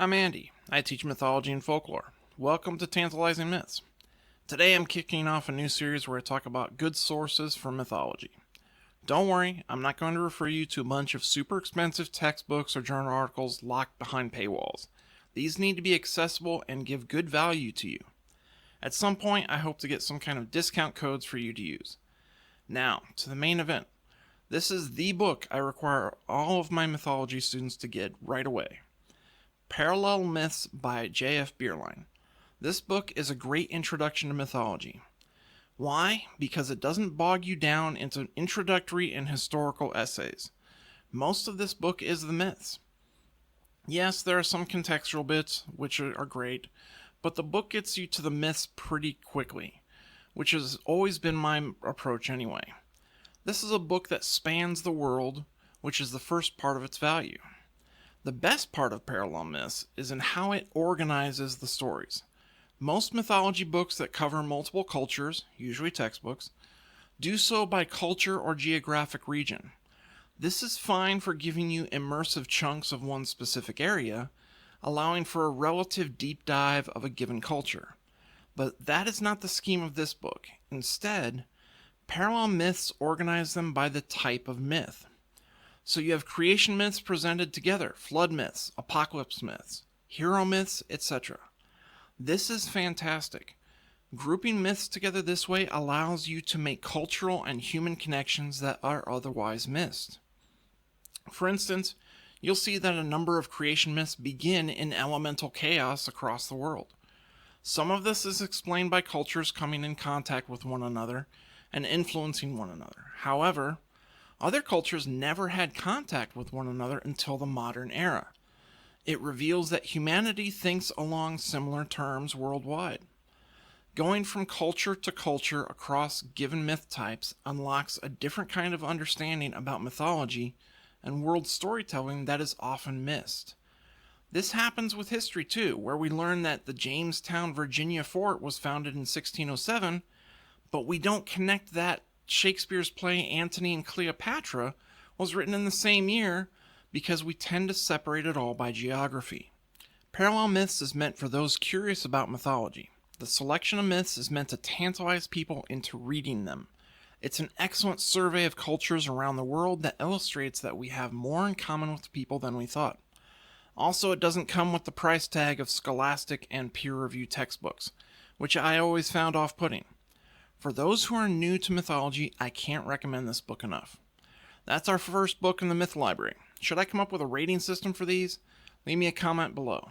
I'm Andy. I teach mythology and folklore. Welcome to Tantalizing Myths. Today I'm kicking off a new series where I talk about good sources for mythology. Don't worry, I'm not going to refer you to a bunch of super expensive textbooks or journal articles locked behind paywalls. These need to be accessible and give good value to you. At some point, I hope to get some kind of discount codes for you to use. Now, to the main event. This is the book I require all of my mythology students to get right away. Parallel Myths by J.F. Bierlein. This book is a great introduction to mythology. Why? Because it doesn't bog you down into introductory and historical essays. Most of this book is the myths. Yes, there are some contextual bits, which are great, but the book gets you to the myths pretty quickly, which has always been my approach anyway. This is a book that spans the world, which is the first part of its value. The best part of Parallel Myths is in how it organizes the stories. Most mythology books that cover multiple cultures, usually textbooks, do so by culture or geographic region. This is fine for giving you immersive chunks of one specific area, allowing for a relative deep dive of a given culture. But that is not the scheme of this book. Instead, Parallel Myths organize them by the type of myth. So you have creation myths presented together, flood myths, apocalypse myths, hero myths, etc. This is fantastic. Grouping myths together this way allows you to make cultural and human connections that are otherwise missed. For instance, you'll see that a number of creation myths begin in elemental chaos across the world. Some of this is explained by cultures coming in contact with one another and influencing one another. However, other cultures never had contact with one another until the modern era. It reveals that humanity thinks along similar terms worldwide. Going from culture to culture across given myth types unlocks a different kind of understanding about mythology and world storytelling that is often missed. This happens with history too, where we learn that the Jamestown, Virginia fort was founded in 1607, but we don't connect that Shakespeare's play Antony and Cleopatra was written in the same year because we tend to separate it all by geography. Parallel Myths is meant for those curious about mythology. The selection of myths is meant to tantalize people into reading them. It's an excellent survey of cultures around the world that illustrates that we have more in common with people than we thought. Also, it doesn't come with the price tag of scholastic and peer-reviewed textbooks, which I always found off-putting. For those who are new to mythology, I can't recommend this book enough. That's our first book in the Myth Library. Should I come up with a rating system for these? Leave me a comment below.